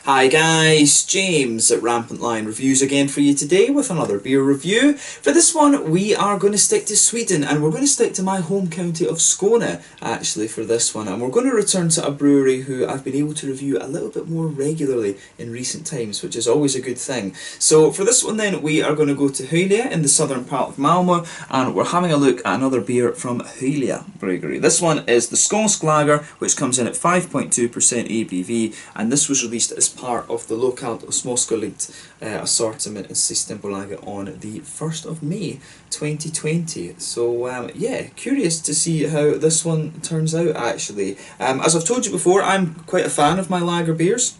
Hi guys, James at RampantLionReviews again for you today with another beer review. For this one we are going to stick to Sweden, and we're going to stick to my home county of Skåne actually for this one, and we're going to return to a brewery who I've been able to review a little bit more regularly in recent times, which is always a good thing. So for this one then we are going to go to Hyllie in the southern part of Malmö, and we're having a look at another beer from Hyllie Bryggeri. This one is the Skånsk lager, which comes in at 5.2% ABV, and this was released as part of the Lokalt och Småskaligt assortment and Systembolaget on the 1st of May 2020. So yeah, curious to see how this one turns out actually. As I've told you before, I'm quite a fan of my lager beers.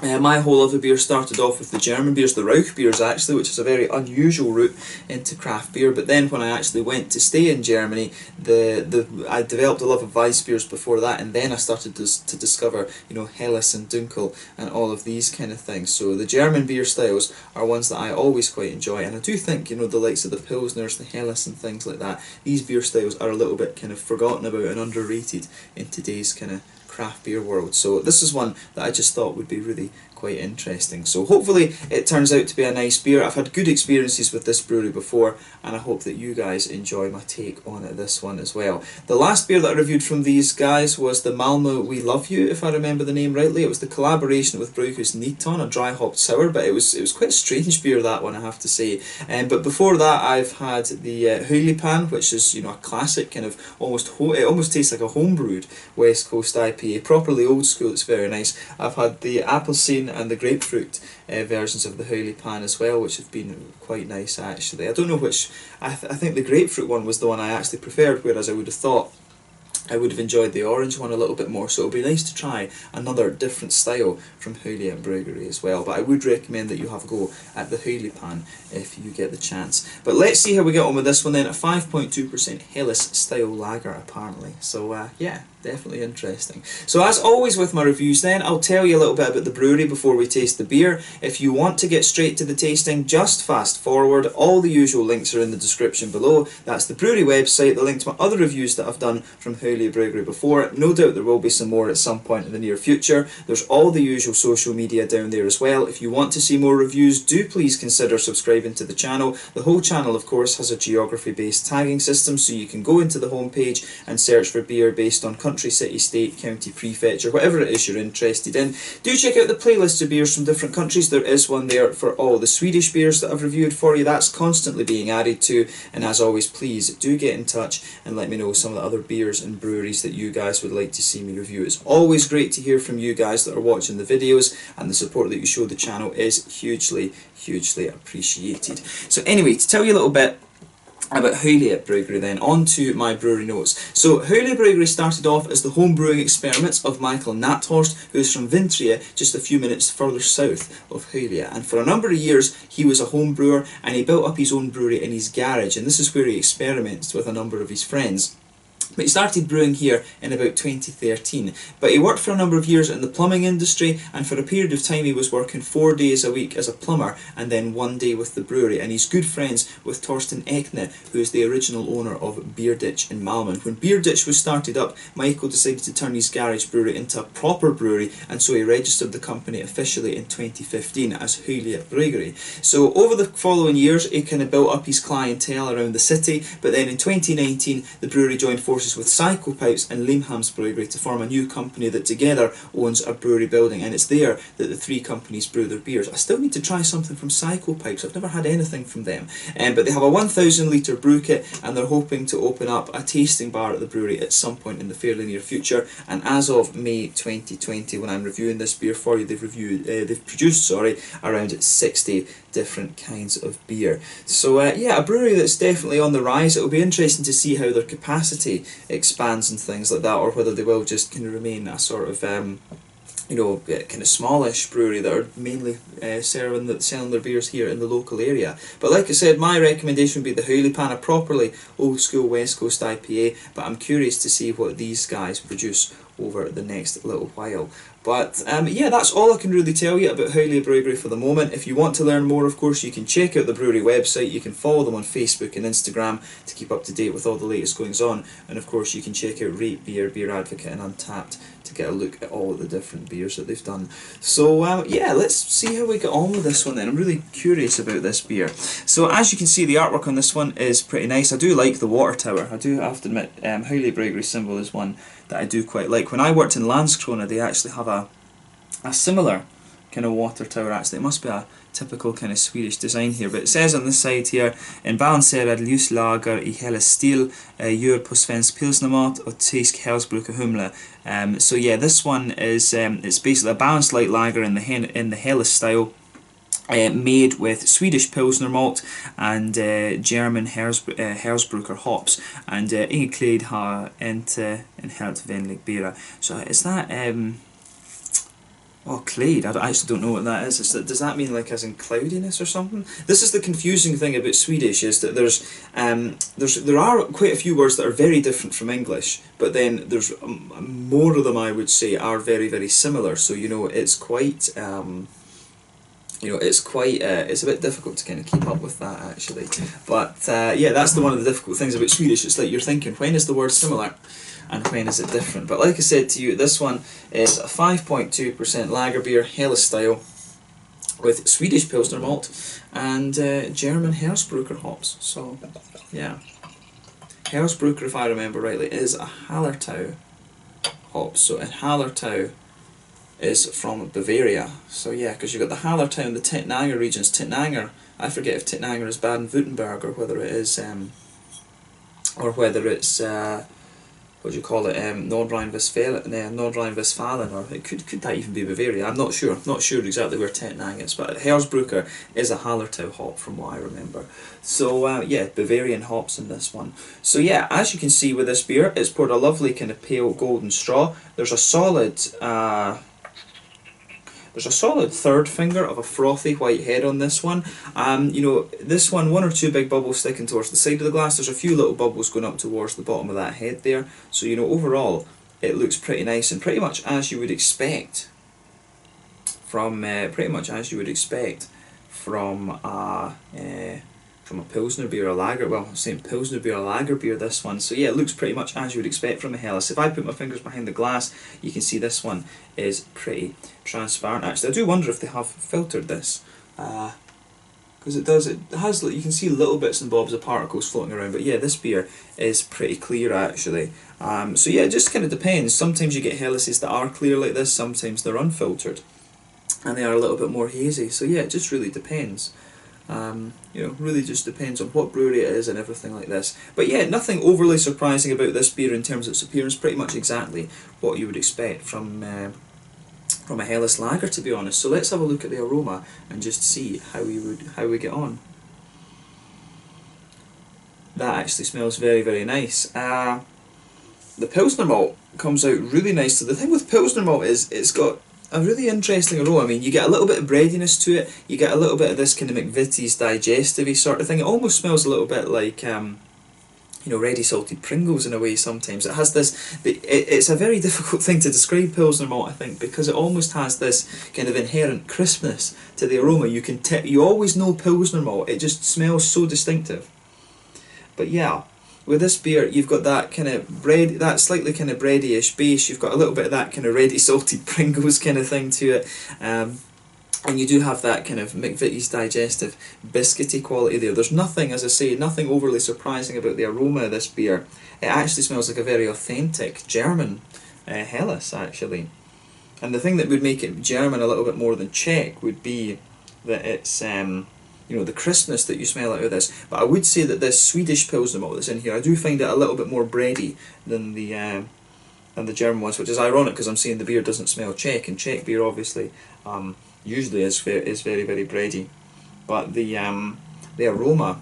My whole love of beer started off with the German beers, the Rauch beers actually, which is a very unusual route into craft beer. But then when I actually went to stay in Germany, I developed a love of Weiss beers before that, and then I started to discover, you know, Helles and Dunkel and all of these kind of things. So the German beer styles are ones that I always quite enjoy, and I do think, you know, the likes of the Pilsners, the Helles and things like that, these beer styles are a little bit kind of forgotten about and underrated in today's kind of craft beer world. So this is one that I just thought would be really quite interesting. So hopefully it turns out to be a nice beer. I've had good experiences with this brewery before, and I hope that you guys enjoy my take on this one as well. The last beer that I reviewed from these guys was the Malmö We Love You, if I remember the name rightly. It was the collaboration with Brygghus Niton, a dry hopped sour, but it was quite a strange beer, that one, I have to say. But before that I've had the Hyllie Pan, which is, you know, a classic kind of it almost tastes like a homebrewed West Coast IPA, properly old school. It's very nice. I've had the Appelsine and the grapefruit versions of the Hyllie Pan as well, which have been quite nice actually. I don't know which, I think the grapefruit one was the one I actually preferred, whereas I would have thought I would have enjoyed the orange one a little bit more, so it'll be nice to try another different style from Hyllie Bryggeri as well. But I would recommend that you have a go at the Hyllie Pan if you get the chance. But let's see how we get on with this one then. A 5.2% Helles style lager apparently. So yeah, definitely interesting. So as always with my reviews then, I'll tell you a little bit about the brewery before we taste the beer. If you want to get straight to the tasting, just fast forward. All the usual links are in the description below. That's the brewery website, the link to my other reviews that I've done from Hyllie Bryggeri before. No doubt there will be some more at some point in the near future. There's all the usual social media down there as well. If you want to see more reviews, do please consider subscribing to the channel. The whole channel of course has a geography based tagging system, so you can go into the homepage and search for beer based on country, city, state, county, prefecture, whatever it is you're interested in. Do check out the playlists of beers from different countries. There is one there for all the Swedish beers that I've reviewed for you. That's constantly being added to, and as always, please do get in touch and let me know some of the other beers and breweries that you guys would like to see me review. It's always great to hear from you guys that are watching the videos, and the support that you show the channel is hugely appreciated. So anyway, to tell you a little bit about Hyllie Bryggeri then, on to my brewery notes. So Hyllie Bryggeri started off as the home brewing experiments of Michael Nathorst, who's from Vintrie, just a few minutes further south of Hyllie. And for a number of years he was a home brewer, and he built up his own brewery in his garage, and this is where he experiments with a number of his friends. But he started brewing here in about 2013. But he worked for a number of years in the plumbing industry, and for a period of time he was working 4 days a week as a plumber and then 1 day with the brewery. And he's good friends with Torsten Ekne, who is the original owner of Beer Ditch in Malmö. When Beer Ditch was started up, Michael decided to turn his garage brewery into a proper brewery, and so he registered the company officially in 2015 as Hyllie Bryggeri. So over the following years he kind of built up his clientele around the city, but then in 2019 the brewery joined forces with Psychopipes and Limhamns Bryggeri to form a new company that together owns a brewery building, and it's there that the three companies brew their beers. I still need to try something from Psychopipes. I've never had anything from them, but they have a 1,000 litre brew kit, and they're hoping to open up a tasting bar at the brewery at some point in the fairly near future. And as of May 2020, when I'm reviewing this beer for you, they've produced around 60 different kinds of beer. So yeah, a brewery that's definitely on the rise. It'll be interesting to see how their capacity expands and things like that, or whether they will just kind of remain a sort of you know, kind of smallish brewery that are mainly selling their beers here in the local area. But like I said, my recommendation would be the Hyllie Pan, a properly old school West Coast IPA, but I'm curious to see what these guys produce over the next little while. But yeah, that's all I can really tell you about Hyllie Bryggeri for the moment. If you want to learn more, of course, you can check out the brewery website. You can follow them on Facebook and Instagram to keep up to date with all the latest goings on. And of course, you can check out Rate Beer, Beer Advocate and Untappd to to get a look at all of the different beers that they've done. So yeah, let's see how we get on with this one then. I'm really curious about this beer. So as you can see, the artwork on this one is pretty nice. I do like the water tower. I do have to admit, Hyllie Bryggeri symbol is one that I do quite like. When I worked in Landskrona, they actually have a similar kind of water tower. Actually, it must be a typical kind of Swedish design here, but it says on this side here: en balanserad ljuslager I hela stil, gör på svensk pilsnermat och tysk hälsbrukarhumle. So yeah, this one is it's basically a balanced light lager in the hella style, made with Swedish Pilsner malt and German Hersbrucker hops, and ingeklädd har inte en helt vänlig bira. So is that oh, clade, I actually don't know what that is. Does that mean like as in cloudiness or something? This is the confusing thing about Swedish, is that there are quite a few words that are very different from English, but then there's more of them, I would say, are very, very similar. So, you know, it's quite, it's a bit difficult to kind of keep up with that, actually. But yeah, that's one of the difficult things about Swedish. It's like you're thinking, when is the word similar? And when is it different? But like I said to you, this one is a 5.2% lager beer, hella style, with Swedish Pilsner malt and German Hersbrucker hops. So, yeah. Hersbrucker, if I remember rightly, is a Hallertau hop. So, in Hallertau is from Bavaria. So, yeah, because you've got the Hallertau and the Tettnanger regions. Tettnanger, I forget if Tettnanger is Baden-Württemberg or whether it is, what do you call it, Nordrhein-Westfalen, or could that even be Bavaria? I'm not sure. Not sure exactly where Tettnang is, but Hersbrucker is a Hallertau hop from what I remember. So yeah, Bavarian hops in this one. So yeah, as you can see with this beer, it's poured a lovely kind of pale golden straw. There's a solid third finger of a frothy white head on this one. You know, this one or two big bubbles sticking towards the side of the glass. There's a few little bubbles going up towards the bottom of that head there. So, you know, overall, it looks pretty nice and pretty much as you would expect from a Pilsner beer or lager. Well, I'm saying Pilsner beer or lager beer, this one. So yeah, it looks pretty much as you would expect from a Helles. If I put my fingers behind the glass, you can see this one is pretty transparent. Actually, I do wonder if they have filtered this, because it has, you can see little bits and bobs of particles floating around. But yeah, this beer is pretty clear, actually. So yeah, it just kind of depends. Sometimes you get Helleses that are clear like this, sometimes they're unfiltered, and they are a little bit more hazy. So yeah, it just really depends. You know, really just depends on what brewery it is and everything like this. But yeah, nothing overly surprising about this beer in terms of its appearance. Pretty much exactly what you would expect from a Helles lager, to be honest. So let's have a look at the aroma and just see how we get on. That actually smells very, very nice. The Pilsner malt comes out really nice. So the thing with Pilsner malt is it's got a really interesting aroma. I mean, you get a little bit of breadiness to it, you get a little bit of this kind of McVitie's digestive-y sort of thing. It almost smells a little bit like, you know, ready salted Pringles in a way sometimes. It has this, it's a very difficult thing to describe Pilsner malt, I think, because it almost has this kind of inherent crispness to the aroma. You always know Pilsner malt, it just smells so distinctive. But yeah, with this beer, you've got that kind of that slightly kind of bready-ish base. You've got a little bit of that kind of ready salted Pringles kind of thing to it, and you do have that kind of McVitie's digestive biscuity quality there. There's nothing, as I say, nothing overly surprising about the aroma of this beer. It actually smells like a very authentic German Helles, actually. And the thing that would make it German a little bit more than Czech would be that it's you know, the crispness that you smell out of this. But I would say that this Swedish Pilsner malt that's in here, I do find it a little bit more bready than the German ones, which is ironic because I'm saying the beer doesn't smell Czech, and Czech beer obviously usually is very, very bready. But the aroma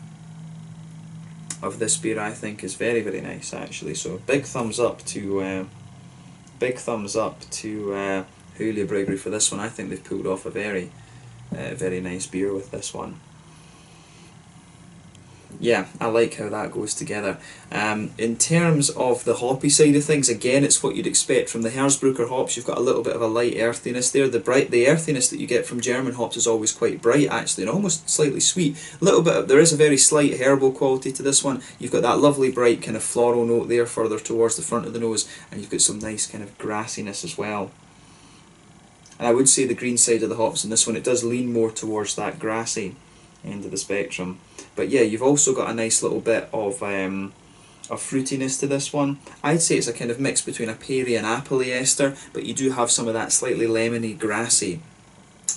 of this beer, I think, is very, very nice, actually. So big thumbs up to Hyllie Bryggeri for this one. I think they've pulled off a very nice beer with this one. yeah, I like how that goes together. In terms of the hoppy side of things, again, it's what you'd expect from the Hersbrucker hops. You've got a little bit of a light earthiness there. The earthiness that you get from German hops is always quite bright, actually, and almost slightly sweet. A little bit there is a very slight herbal quality to this one. You've got that lovely bright kind of floral note there further towards the front of the nose, and you've got some nice kind of grassiness as well. And I would say the green side of the hops in this one, it does lean more towards that grassy end of the spectrum. But yeah, you've also got a nice little bit of fruitiness to this one. I'd say it's a kind of mix between a peary and apple ester, but you do have some of that slightly lemony, grassy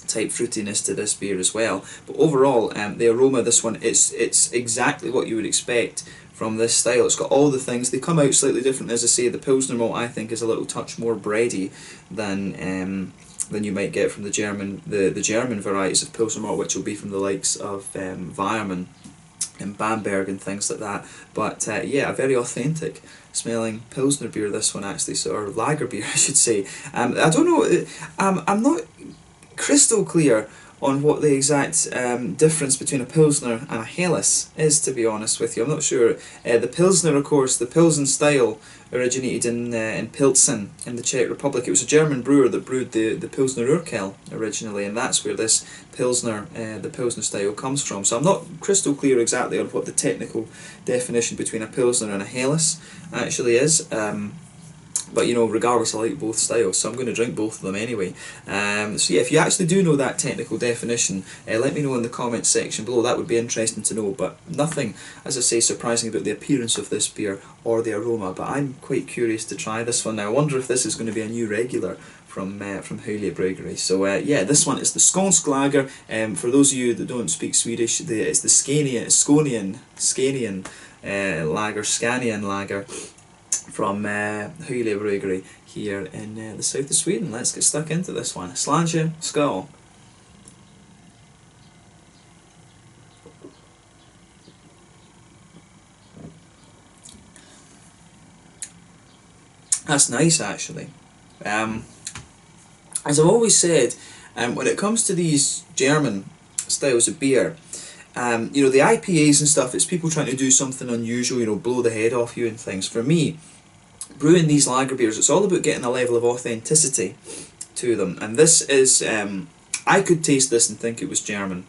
type fruitiness to this beer as well. But overall, the aroma of this one, it's exactly what you would expect from this style. It's got all the things. They come out slightly different. As I say, the Pilsner malt I think is a little touch more bready than you might get from the German varieties of Pilsner malt, which will be from the likes of Weiermann and Bamberg and things like that. But yeah, a very authentic smelling Pilsner beer, this one actually, so, or lager beer I should say. I don't know, I'm not crystal clear on what the exact difference between a Pilsner and a Helles is, to be honest with you. I'm not sure. The Pilsner, of course, the Pilsen style originated in Pilsen in the Czech Republic. It was a German brewer that brewed the Pilsner Urquell originally, and that's where this Pilsner, the Pilsner style comes from. So I'm not crystal clear exactly on what the technical definition between a Pilsner and a Helles actually is. But you know, regardless, I like both styles, so I'm going to drink both of them anyway. So yeah, if you actually do know that technical definition, let me know in the comments section below. That would be interesting to know. But nothing, as I say, surprising about the appearance of this beer or the aroma. But I'm quite curious to try this one now. I wonder if this is going to be a new regular from Hyllie Bryggeri. So yeah, this one is the Skånsk lager. For those of you that don't speak Swedish, it's the Scanian lager from Hyllie Bryggeri here in the south of Sweden. Let's get stuck into this one. Slange Skål. That's nice, actually. As I've always said, when it comes to these German styles of beer, you know, the IPAs and stuff, it's people trying to do something unusual, you know, blow the head off you and things. For me, brewing these lager beers, it's all about getting a level of authenticity to them. And this is, I could taste this and think it was German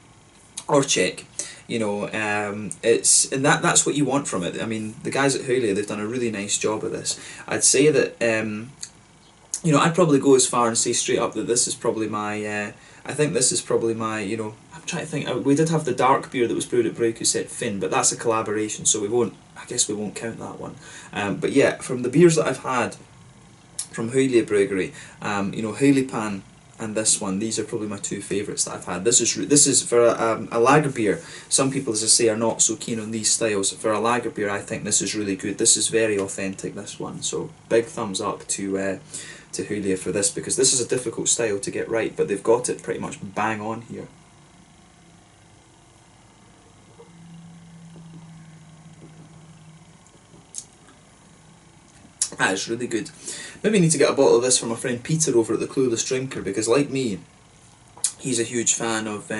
or Czech. You know, that's what you want from it. I mean, the guys at Hyllie, they've done a really nice job of this. I'd say that, you know, I'd probably go as far and say straight up that this is probably my, I think this is probably my, you know, I'm trying to think, we did have the dark beer that was brewed at Bryghuset Finn, but that's a collaboration, so I guess we won't count that one. But yeah, from the beers that I've had from Hyllie Bryggeri, you know, Hyllie Pan and this one, these are probably my two favourites that I've had. This is for a lager beer. Some people, as I say, are not so keen on these styles. For a lager beer, I think this is really good. This is very authentic, this one. So big thumbs up to Hyllie for this, because this is a difficult style to get right, but they've got it pretty much bang on here. That is really good. Maybe need to get a bottle of this from my friend Peter over at the Clueless Drinker, because like me, he's a huge fan of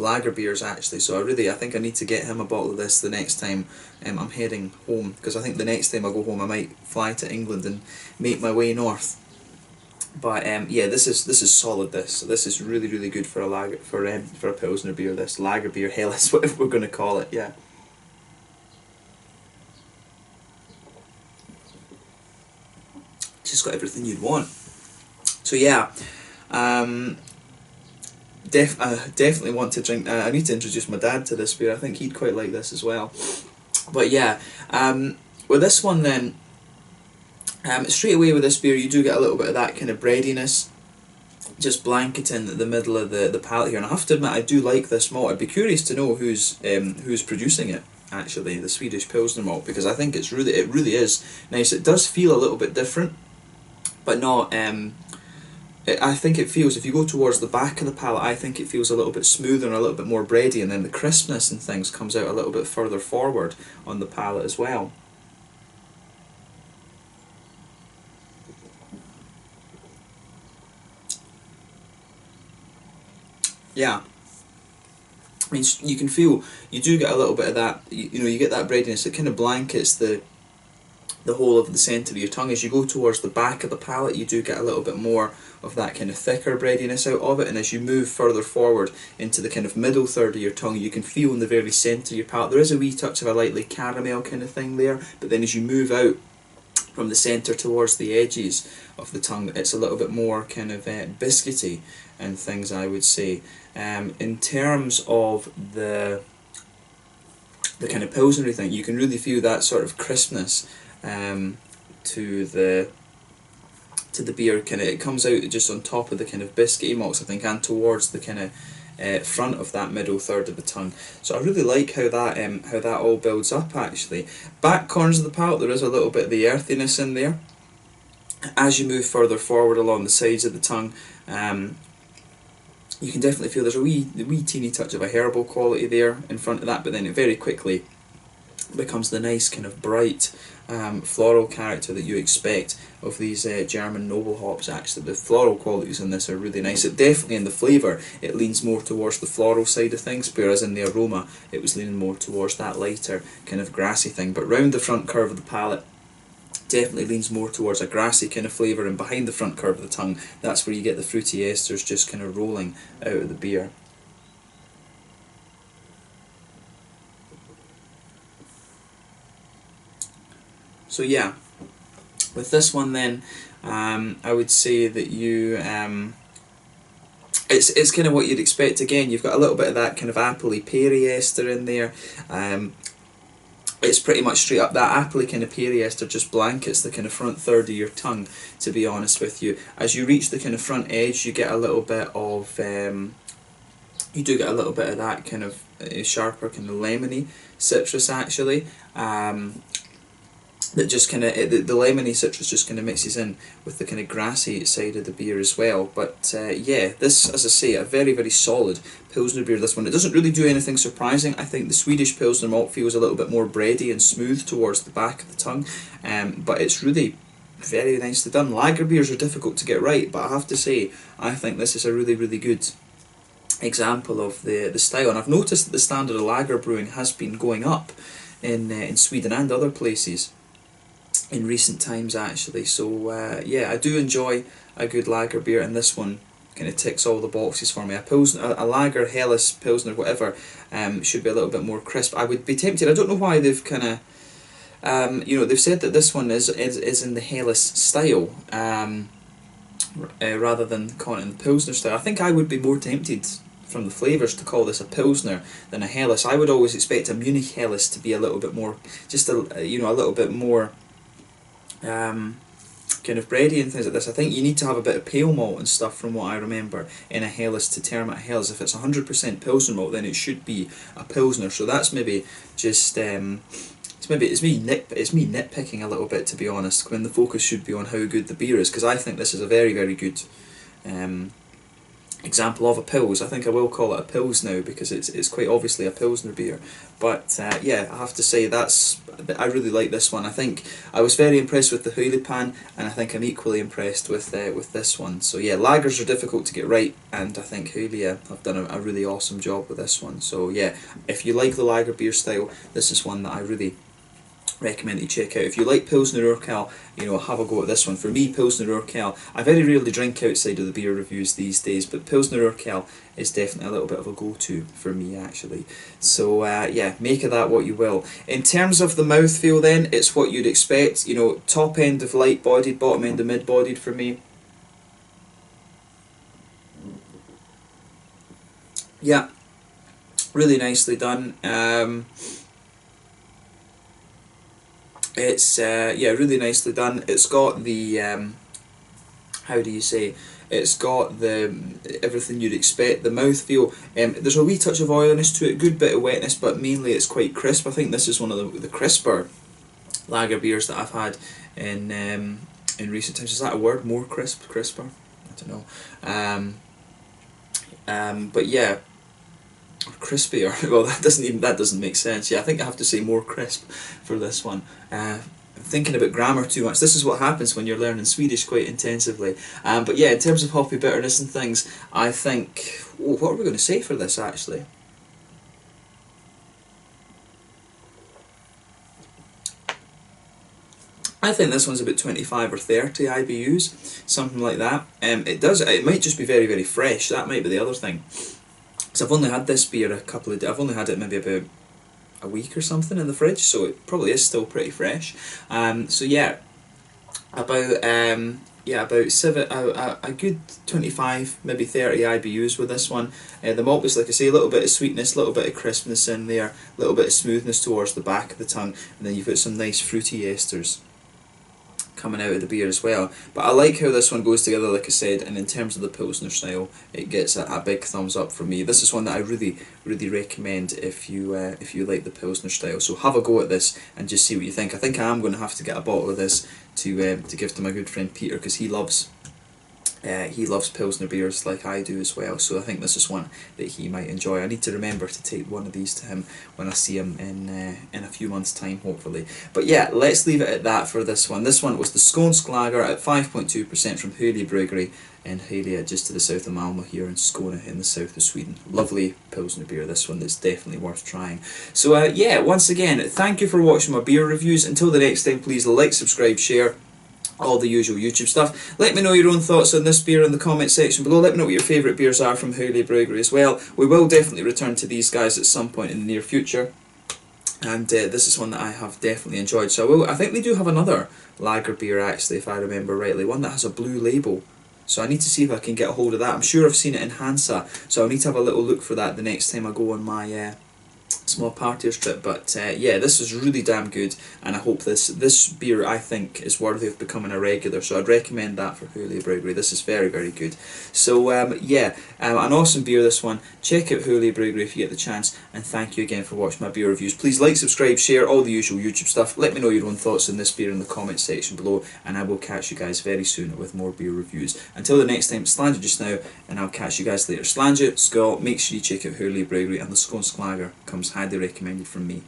lager beers actually. So I think I need to get him a bottle of this the next time I'm heading home, because I think the next time I go home I might fly to England and make my way north. But yeah, this is solid. This is really good for a lager, for a Pilsner beer. This lager beer, Helles, whatever we're going to call it. Yeah. It's got everything you'd want. So yeah, definitely want to drink. I need to introduce my dad to this beer. I think he'd quite like this as well. But yeah, with this one then, straight away with this beer you do get a little bit of that kind of breadiness, just blanketing the middle of the palate here. And I have to admit, I do like this malt. I'd be curious to know who's producing it. Actually, the Swedish Pilsner malt, because I think it really is nice. It does feel a little bit different, but not. I think it feels, if you go towards the back of the palate, I think it feels a little bit smoother and a little bit more bready, and then the crispness and things comes out a little bit further forward on the palate as well. Yeah, I mean, you can feel, you do get a little bit of that, you know, you get that breadiness, it kind of blankets the whole of the centre of your tongue. As you go towards the back of the palate, you do get a little bit more of that kind of thicker breadiness out of it, and as you move further forward into the kind of middle third of your tongue, you can feel in the very centre of your palate, there is a wee touch of a lightly caramel kind of thing there, but then as you move out from the centre towards the edges of the tongue, it's a little bit more kind of biscuity and things, I would say. In terms of the kind of Pilsner thing, you can really feel that sort of crispness to the beer. Kind of, it comes out just on top of the kind of biscuity malts, I think, and towards the kind of front of that middle third of the tongue. So I really like how that all builds up. Actually, back corners of the palate, there is a little bit of the earthiness in there. As you move further forward along the sides of the tongue, you can definitely feel there's a wee teeny touch of a herbal quality there in front of that, but then it very quickly becomes the nice kind of bright floral character that you expect of these German noble hops. Actually, the floral qualities in this are really nice. It definitely, in the flavour, it leans more towards the floral side of things, whereas in the aroma it was leaning more towards that lighter kind of grassy thing. But round the front curve of the palate, definitely leans more towards a grassy kind of flavour, and behind the front curve of the tongue, that's where you get the fruity esters just kind of rolling out of the beer. So yeah, with this one then, I would say that you, it's kind of what you'd expect. Again, you've got a little bit of that kind of appley peary ester in there. It's pretty much straight up, that appley kind of peary ester just blankets the kind of front third of your tongue, to be honest with you. As you reach the kind of front edge, you get a little bit of, you do get a little bit of that kind of sharper kind of lemony citrus, actually. That just kind of, the lemony citrus just kind of mixes in with the kind of grassy side of the beer as well. But yeah, this, as I say, a very, very solid Pilsner beer, this one. It doesn't really do anything surprising. I think the Swedish Pilsner malt feels a little bit more bready and smooth towards the back of the tongue, but it's really very nicely done. Lager beers are difficult to get right, but I have to say, I think this is a really, really good example of the style. And I've noticed that the standard of lager brewing has been going up in Sweden and other places in recent times, actually. So yeah, I do enjoy a good lager beer, and this one kind of ticks all the boxes for me. A Pilsner, a lager, Helles, Pilsner, whatever, should be a little bit more crisp. I would be tempted, I don't know why they've kind of, you know, they've said that this one is in the Helles style, rather than calling it in the Pilsner style. I think I would be more tempted from the flavours to call this a Pilsner than a Helles. I would always expect a Munich Helles to be a little bit more, just a, you know, a little bit more kind of bready and things like this. I think you need to have a bit of pale malt and stuff, from what I remember, in a Helles to term it a Helles. If it's 100% Pilsner malt, then it should be a Pilsner. So that's maybe just it's me nitpicking a little bit, to be honest, when the focus should be on how good the beer is, because I think this is a very, very good example of a Pils. I think I will call it a Pils now, because it's quite obviously a Pilsner beer. But yeah, I have to say, I really like this one. I think I was very impressed with the Hyllie pan, and I think I'm equally impressed with this one. So yeah, lagers are difficult to get right, and I think Hyllie have done a really awesome job with this one. So yeah, if you like the lager beer style, this is one that I really recommend that you check out. If you like Pilsner Urquell, you know, have a go at this one. For me, Pilsner Urquell, I very rarely drink outside of the beer reviews these days, but Pilsner Urquell is definitely a little bit of a go-to for me, actually. So yeah, make of that what you will. In terms of the mouthfeel then, it's what you'd expect, you know, top end of light-bodied, bottom end of mid-bodied for me. Yeah, really nicely done. It's yeah, really nicely done. It's got the how do you say? It's got the everything you'd expect. The mouthfeel. There's a wee touch of oiliness to it, good bit of wetness, but mainly it's quite crisp. I think this is one of the crisper lager beers that I've had in recent times. Is that a word? More crisp, crisper? I don't know. But yeah. Crispier. Well, that doesn't make sense. Yeah, I think I have to say more crisp for this one. I'm thinking about grammar too much. This is what happens when you're learning Swedish quite intensively. But yeah, in terms of hoppy bitterness and things, I think, what are we going to say for this, actually? I think this one's about 25 or 30 IBUs, something like that. It might just be very, very fresh. That might be the other thing. So I've only had this beer I've only had it maybe about a week or something in the fridge, so it probably is still pretty fresh. So yeah, about a good 25, maybe 30 IBUs with this one. The malt was, like I say, a little bit of sweetness, a little bit of crispness in there, a little bit of smoothness towards the back of the tongue, and then you've got some nice fruity esters coming out of the beer as well. But I like how this one goes together, like I said, and in terms of the Pilsner style, it gets a big thumbs up for me. This is one that I really, really recommend if you like the Pilsner style. So have a go at this and just see what you think. I think I am going to have to get a bottle of this to give to my good friend Peter, because he loves Pilsner beers like I do as well, so I think this is one that he might enjoy. I need to remember to take one of these to him when I see him in a few months' time, hopefully. But yeah, let's leave it at that for this one. This one was the Skånsk lager at 5.2% from Hyllie Bryggeri in Hyllie, just to the south of Malmö here in Skåne in the south of Sweden. Lovely Pilsner beer, this one, that's definitely worth trying. So yeah, once again, thank you for watching my beer reviews. Until the next time, please like, subscribe, share, all the usual YouTube stuff. Let me know your own thoughts on this beer in the comment section below. Let me know what your favourite beers are from Hyllie Bryggeri as well. We will definitely return to these guys at some point in the near future, and this is one that I have definitely enjoyed. So I think they do have another lager beer actually, if I remember rightly, one that has a blue label. So I need to see if I can get a hold of that. I'm sure I've seen it in Hansa, so I'll need to have a little look for that the next time I go on my small partiers trip. But yeah, this is really damn good, and I hope this beer, I think, is worthy of becoming a regular, so I'd recommend that for Hyllie Bryggeri. This is very, very good. So yeah, an awesome beer, this one. Check out Hyllie Bryggeri if you get the chance, and thank you again for watching my beer reviews. Please like, subscribe, share, all the usual YouTube stuff. Let me know your own thoughts on this beer in the comment section below, and I will catch you guys very soon with more beer reviews. Until the next time, Slanja just now, and I'll catch you guys later. Slanja, Skål, make sure you check out Hyllie Bryggeri, and the Skånsk lager comes highly recommended from me.